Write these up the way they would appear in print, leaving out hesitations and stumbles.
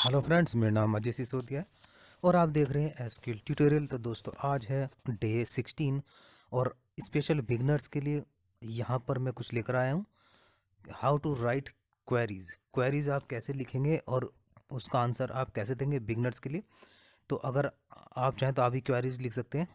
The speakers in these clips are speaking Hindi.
हेलो फ्रेंड्स, मेरा नाम अजय सिसोदिया है और आप देख रहे हैं एसक्यूएल ट्यूटोरियल। तो दोस्तों, आज है डे 16 और स्पेशल बिगनर्स के लिए यहाँ पर मैं कुछ लेकर आया हूँ। How to write queries. Queries आप कैसे लिखेंगे और उसका आंसर आप कैसे देंगे बिगनर्स के लिए। तो अगर आप चाहें तो आप भी क्वेरीज लिख सकते हैं।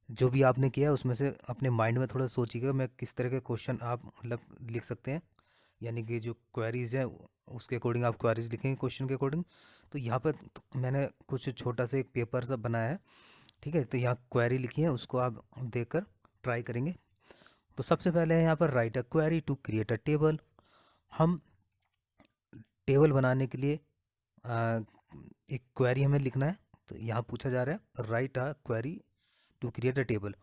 जो भी आपने किया है उसमें से अपने माइंड में थोड़ा सोचिएगा मैं किस तरह के क्वेश्चन आप मतलब लिख सकते हैं। यानी कि जो क्वेरीज है उसके अकॉर्डिंग आप क्वेरीज लिखेंगे क्वेश्चन के अकॉर्डिंग। तो यहाँ पर मैंने कुछ छोटा सा एक पेपर सा बनाया है। ठीक है, तो यहाँ क्वेरी लिखी है, उसको आप देखकर ट्राई करेंगे। तो सबसे पहले है यहाँ पर write a query to create a table. हम टेबल बनाने के लिए आ, एक क्वेरी हमें लिखना है। तो यहाँ पूछा जा रहा है write a query to create a table.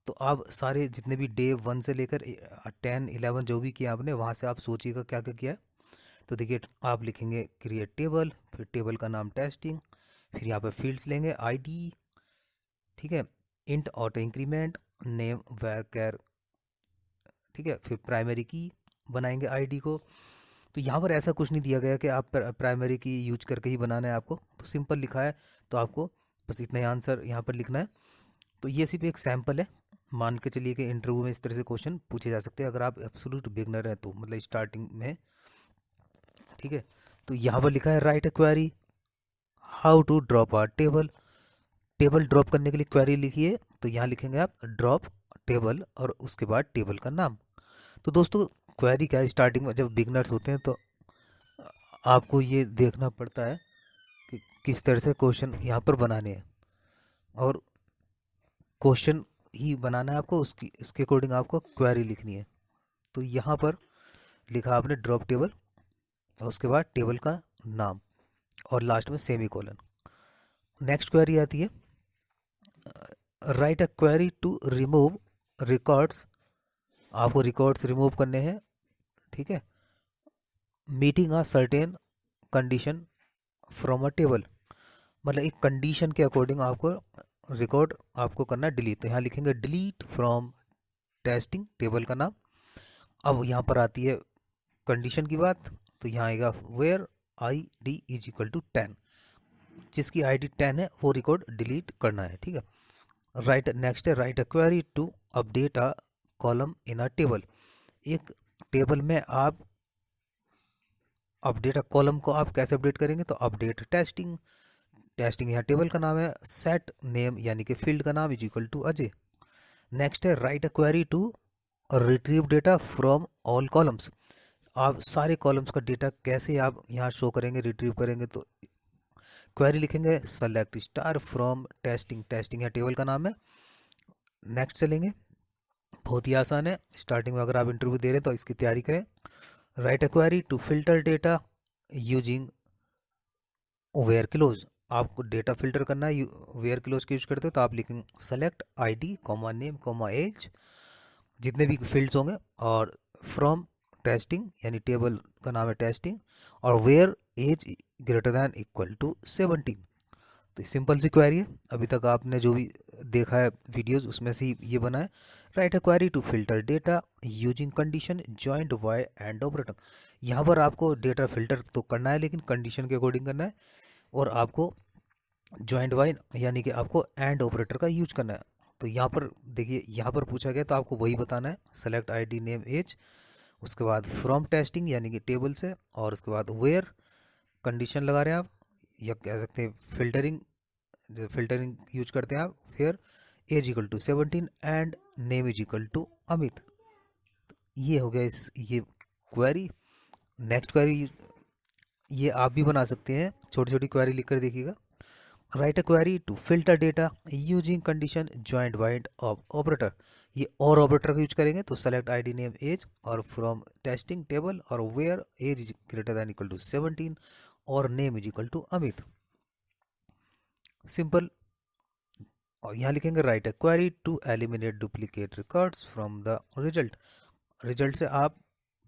तो आप सारे जितने भी डे 1 से लेकर 10 11 जो भी किया आपने, वहाँ से आप सोचिएगा क्या क्या किया है। तो देखिए, आप लिखेंगे क्रिएट टेबल, फिर टेबल का नाम टेस्टिंग, फिर यहाँ पे फील्ड्स लेंगे आईडी। ठीक है, int auto increment, name varchar. ठीक है, फिर प्राइमरी की बनाएंगे आईडी को। तो यहाँ पर ऐसा कुछ नहीं दिया गया कि आप प्राइमरी की यूज करके ही बनाना है आपको, तो सिंपल लिखा है। तो आपको बस इतना ही आंसर यहाँ पर लिखना है। तो ये सिर्फ एक सैम्पल है। मान के चलिए कि इंटरव्यू में इस तरह से क्वेश्चन पूछे जा सकते हैं अगर आप एब्सोल्यूट बिगनर हैं तो, मतलब स्टार्टिंग में। ठीक है, तो यहाँ पर लिखा है write a query how to drop a table. Table drop करने के लिए क्वेरी लिखिए। तो यहाँ लिखेंगे आप ड्रॉप टेबल और उसके बाद टेबल का नाम। तो दोस्तों, क्वेरी क्या है, स्टार्टिंग में जब बिगनर्स होते हैं तो आपको ये देखना पड़ता है कि किस तरह से क्वेश्चन यहाँ पर बनाने हैं, और क्वेश्चन ही बनाना है आपको, उसके अकॉर्डिंग आपको क्वेरी लिखनी है। तो यहाँ पर लिखा आपने ड्रॉप टेबल और उसके बाद टेबल का नाम और लास्ट में सेमी कोलन। नेक्स्ट क्वेरी आती है write a query to remove records. आपको रिकॉर्ड्स रिमूव करने हैं। ठीक है, meeting a certain condition from a table. मतलब एक कंडीशन के अकॉर्डिंग आपको रिकॉर्ड आपको करना है डिलीट। तो यहाँ लिखेंगे डिलीट फ्रॉम टेस्टिंग टेबल का नाम। अब यहाँ पर आती है कंडीशन की बात। तो यहाँ आएगा where I D is equal to 10। जिसकी आईडी 10 है वो रिकॉर्ड डिलीट करना है। ठीक है, राइट नेक्स्ट है write a query to update a column in a table. एक टेबल में आप अपडेट अ कॉलम को आप कैसे अपडेट करेंगे, तो अपडेट टेस्टिंग। टेस्टिंग यहाँ टेबल का नाम है, सेट नेम यानी कि फील्ड का नाम is equal to Ajay. Next है write a query to retrieve data from all columns. आप सारे कॉलम्स का डेटा कैसे आप यहाँ शो करेंगे, रिट्रीव करेंगे। तो क्वेरी लिखेंगे select star from testing. Testing यहाँ टेबल का नाम है। नेक्स्ट चलेंगे, बहुत ही आसान है। स्टार्टिंग में अगर आप इंटरव्यू दे रहे हैं तो इसकी तैयारी करें। Write a query to filter data using where clause. आपको डेटा फिल्टर करना है वेयर क्लोज का यूज करते हो, तो आप लिखेंगे select ID comma name comma age, जितने भी फील्ड्स होंगे, और फ्रॉम टेस्टिंग यानी टेबल का नाम है टेस्टिंग, और where age greater than equal to 17। तो सिंपल सी क्वेरी है। अभी तक आपने जो भी देखा है वीडियोस उसमें से ये बना है। Write a query to filter data using condition joint by and operator. यहाँ पर आपको डेटा फिल्टर तो करना है लेकिन कंडीशन के अकॉर्डिंग करना है, और आपको जॉइंट वाई यानी कि आपको एंड ऑपरेटर का यूज करना है। तो यहाँ पर देखिए, यहाँ पर पूछा गया तो आपको वही बताना है, सेलेक्ट आईडी नेम एज, उसके बाद फ्रॉम टेस्टिंग यानी कि टेबल से, और उसके बाद वेयर कंडीशन लगा रहे हैं आप, या कह सकते हैं फिल्टरिंग, जो फिल्टरिंग यूज करते हैं आप, where age equal to 17 and name is equal to Amit. ये हो गया इस ये क्वेरी। नेक्स्ट क्वेरी ये आप भी बना सकते हैं, छोटी छोटी क्वेरी लिख कर देखिएगा। Write a query to filter data using condition joint by or operator. ये और ऑपरेटर का यूज करेंगे, तो सेलेक्ट आईडी नेम एज और फ्रॉम टेस्टिंग टेबल, और where age is greater than equal to 17 or name is equal to Amit. Simple. और यहाँ लिखेंगे write a query to eliminate duplicate records from the result. Result से आप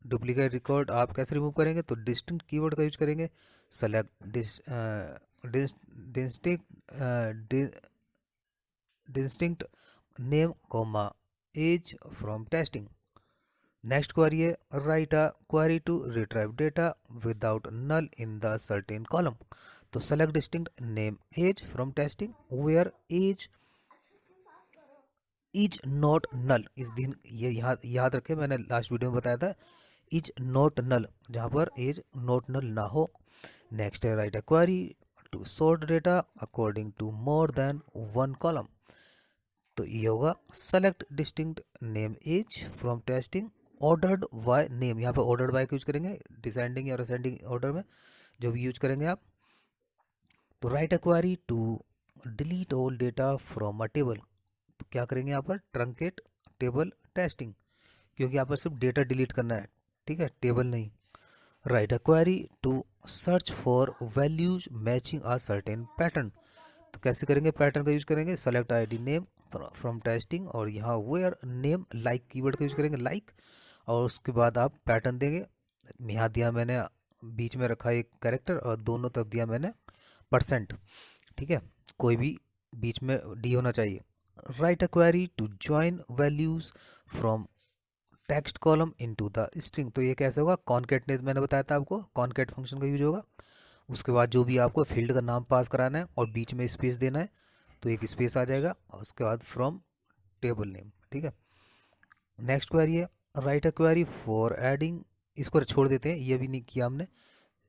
डुप्लीकेट रिकॉर्ड आप कैसे रिमूव करेंगे, तो डिस्टिंक्ट कीवर्ड का यूज करेंगे। Select distinct name comma age from testing. Next query है write a query to retrieve data without null in the certain column. तो select distinct name age from testing where age is not null. इस दिन ये याद रखें, मैंने लास्ट वीडियो में बताया था इज नॉट नल, जहाँ पर एज नॉट नल ना हो। नेक्स्ट है write a query to sort data according to more than one column. तो ये होगा select distinct name age from testing ordered by name. यहाँ पे ऑर्डर्ड बाय यूज करेंगे, डिसेंडिंग या असेंडिंग ऑर्डर में जो भी यूज करेंगे आप। तो write a query to delete all data from a table. तो क्या करेंगे यहाँ पर ट्रंकेट टेबल टेस्टिंग, क्योंकि यहाँ पर सिर्फ डेटा डिलीट करना है, ठीक है, टेबल नहीं। Write a query to search for values matching a certain pattern. तो कैसे करेंगे, पैटर्न का यूज करेंगे, select ID name from testing और यहाँ वेयर नेम लाइक कीवर्ड का यूज करेंगे लाइक, और उसके बाद आप पैटर्न देंगे। यहाँ दिया मैंने बीच में रखा एक कैरेक्टर और दोनों तरफ दिया मैंने %, ठीक है, कोई भी बीच में डी होना चाहिए। Write a query to join values from text column into the string. तो ये कैसे होगा, कॉनकैटनेट मैंने बताया था आपको, कॉनकैट फंक्शन का यूज होगा। उसके बाद जो भी आपको फील्ड का नाम पास कराना है और बीच में स्पेस देना है तो एक स्पेस आ जाएगा, और उसके बाद फ्रॉम टेबल नेम, ठीक है। नेक्स्ट क्वेरी है write a query for adding. इसको छोड़ देते हैं, ये भी नहीं किया हमने,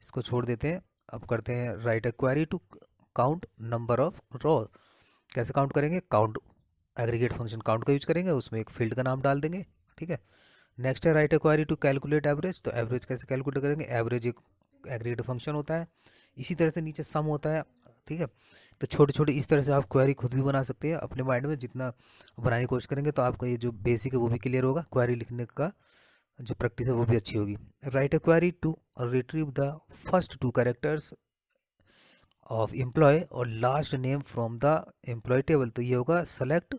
इसको छोड़ देते हैं। अब करते हैं write a query to count number of row. कैसे काउंट करेंगे, काउंट एग्रीगेट फंक्शन काउंट का यूज करेंगे, उसमें एक फील्ड का नाम डाल देंगे, ठीक है। नेक्स्ट है write a query to calculate average. तो एवरेज कैसे कैलकुलेट करेंगे, एवरेज एक एग्रीगेट फंक्शन होता है, इसी तरह से नीचे सम होता है, ठीक है। तो छोटे छोटे इस तरह से आप क्वेरी खुद भी बना सकते हैं अपने माइंड में, जितना बनाने की कोशिश करेंगे तो आपका ये जो बेसिक है वो भी क्लियर होगा, क्वेरी लिखने का जो प्रैक्टिस है वो भी अच्छी होगी। Write a query to retrieve the first 2 characters of employee और last name from the employee table. तो ये होगा सेलेक्ट,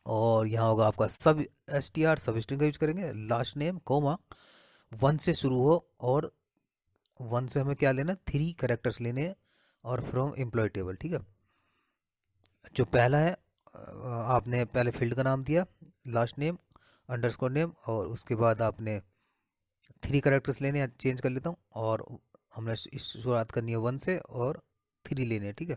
और यहाँ होगा आपका सब str, सब स्ट्रिंग का यूज करेंगे, लास्ट नेम कोमा 1 से शुरू हो, और 1 से हमें क्या लेना, 3 कैरेक्टर्स लेने हैं, और फ्रॉम एम्प्लॉय टेबल, ठीक है। जो पहला है आपने पहले फील्ड का नाम दिया, लास्ट नेम अंडरस्कोर नेम, और उसके बाद आपने 3 कैरेक्टर्स लेने हैं, चेंज कर लेता हूँ, और हमने इस शुरुआत करनी है 1 से और 3 लेने हैं, ठीक है।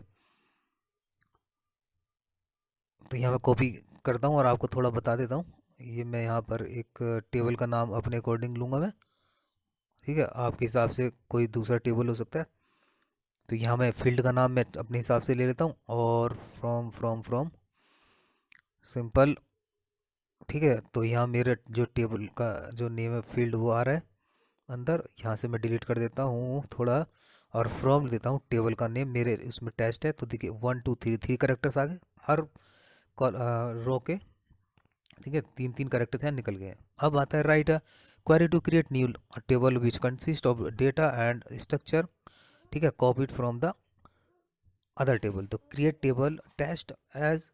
तो यहाँ मैं कॉपी करता हूँ और आपको थोड़ा बता देता हूँ। ये मैं यहाँ पर एक टेबल का नाम अपने अकॉर्डिंग लूँगा मैं, ठीक है, आपके हिसाब से कोई दूसरा टेबल हो सकता है। तो यहाँ मैं फील्ड का नाम मैं अपने हिसाब से ले लेता हूँ, और फ्रॉम फ्रॉम फ्रॉम सिंपल, ठीक है। तो यहाँ मेरे जो टेबल का जो नेम है फील्ड वो आ रहा है अंदर, यहाँ से मैं डिलीट कर देता हूँ थोड़ा, और फ्रॉम देता हूँ टेबल का नेम, मेरे उसमें टेस्ट है। तो देखिए 1 2 3 3 करेक्टर्स आ गए हर रो के, ठीक है, 3 3 करेक्टर्स यहाँ निकल गए। अब आता है write query to create new table which consist of data and structure, ठीक है, copied from the other table. तो create table test as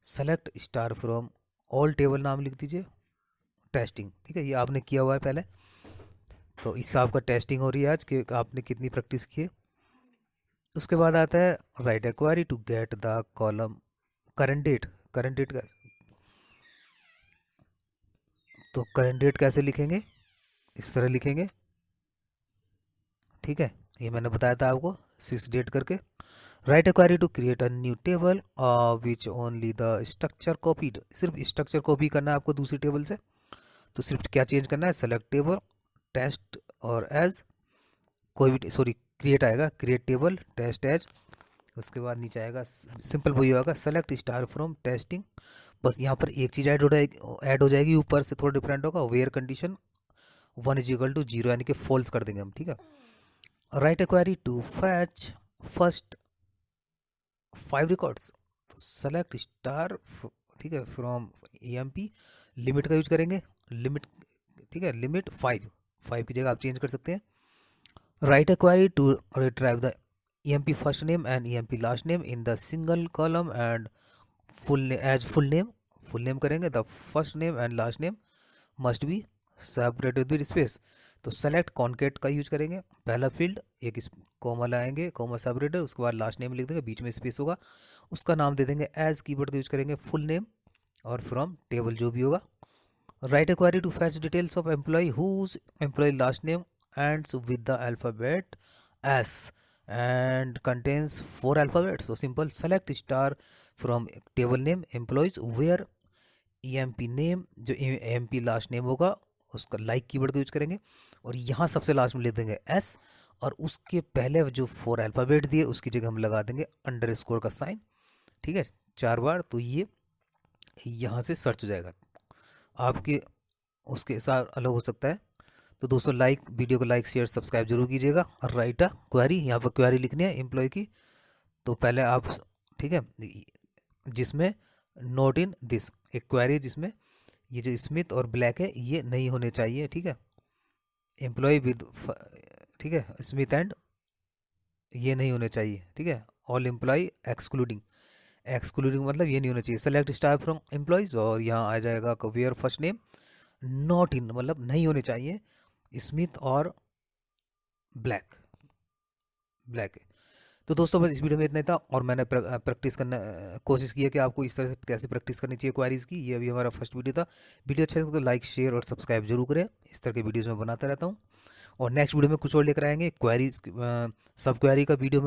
select star from all table नाम लिख दीजिए टेस्टिंग, ठीक है, ये आपने किया हुआ है पहले। तो इससे आपका टेस्टिंग हो रही है आज कि आपने कितनी प्रैक्टिस की है। उसके बाद आता है write a query to get the column current date. Current date का, तो करंट डेट कैसे लिखेंगे, इस तरह लिखेंगे, ठीक है, ये मैंने बताया था आपको 6 डेट करके। Write a query to create a new table which only the structure copied. सिर्फ स्ट्रक्चर कॉपी करना है आपको दूसरी टेबल से। तो सिर्फ क्या चेंज करना है, सेलेक्ट टेबल टेस्ट और एज, कोई भी सॉरी क्रिएट आएगा, क्रिएट टेबल टेस्ट एज, उसके बाद नीचे आएगा सिंपल वही होगा सेलेक्ट स्टार फ्रॉम टेस्टिंग। बस यहाँ पर एक चीज़ ऐड हो जाएगी, ऊपर से थोड़ा डिफरेंट होगा, वेयर कंडीशन 1 = 0 यानी कि फॉल्स कर देंगे हम, ठीक है। Write a query to fetch first 5 records. तो सेलेक्ट स्टार, ठीक है, फ्रॉम EMP, लिमिट का यूज करेंगे, लिमिट, ठीक है, लिमिट 5 की जगह आप चेंज कर सकते हैं। Write a query to retrieve the EMP first name and EMP last name in the single column and full name. Full name करेंगे, the first name and last name must be separated with space. तो सेलेक्ट कॉन्केट का यूज करेंगे, पहला फील्ड एक कॉमा लाएंगे, कॉमा सेपरेटेड, उसके बाद लास्ट नेम लिख देंगे, बीच में स्पेस होगा, उसका नाम दे देंगे एज कीवर्ड का यूज करेंगे फुल नेम, और फ्रॉम टेबल जो भी होगा। Write a query to fetch details of employee whose employee last name ends with the alphabet S and contains 4 alphabets. तो simple, select star from table name employees where EMP name, जो EMP लास्ट नेम होगा उसका लाइक कीवर्ड का यूज करेंगे और यहाँ सबसे लास्ट में ले देंगे एस और उसके पहले जो 4 अल्फ़ाबेट दिए उसकी जगह हम लगा देंगे अंडरस्कोर का साइन। ठीक है, 4 बार, तो ये यहाँ से सर्च हो जाएगा। आपके उसके साथ अलग हो सकता है। तो दोस्तों वीडियो को लाइक शेयर सब्सक्राइब जरूर कीजिएगा। और राइट अ क्वेरी, यहाँ पर क्वेरी लिखनी है एम्प्लॉय की। तो पहले आप, ठीक है, जिसमें नोट इन दिस, एक क्वेरी जिसमें ये जो स्मिथ और ब्लैक है ये नहीं होने चाहिए। ठीक है, एम्प्लॉय विद, ठीक है, स्मिथ एंड ये नहीं होने चाहिए। ठीक है, ऑल एम्प्लॉय एक्सक्लूडिंग, एक्सक्लूडिंग मतलब ये नहीं होना चाहिए। सेलेक्ट स्टार फ्रॉम एम्प्लॉयज़ और यहाँ आ जाएगा where first name not in, मतलब नहीं होने चाहिए स्मिथ और ब्लैक, ब्लैक है। तो दोस्तों बस इस वीडियो में इतना ही था और मैंने प्रैक्टिस करना कोशिश की है कि आपको इस तरह से कैसे प्रैक्टिस करनी चाहिए क्वारीज़ की। ये अभी हमारा फर्स्ट वीडियो था। वीडियो अच्छा लगे तो लाइक शेयर और सब्सक्राइब जरूर करें। इस तरह के वीडियोज़ मैं बनाता रहता हूँ और नेक्स्ट वीडियो में कुछ और लेकर आएंगे क्वारीज, सब क्वारी का वीडियो में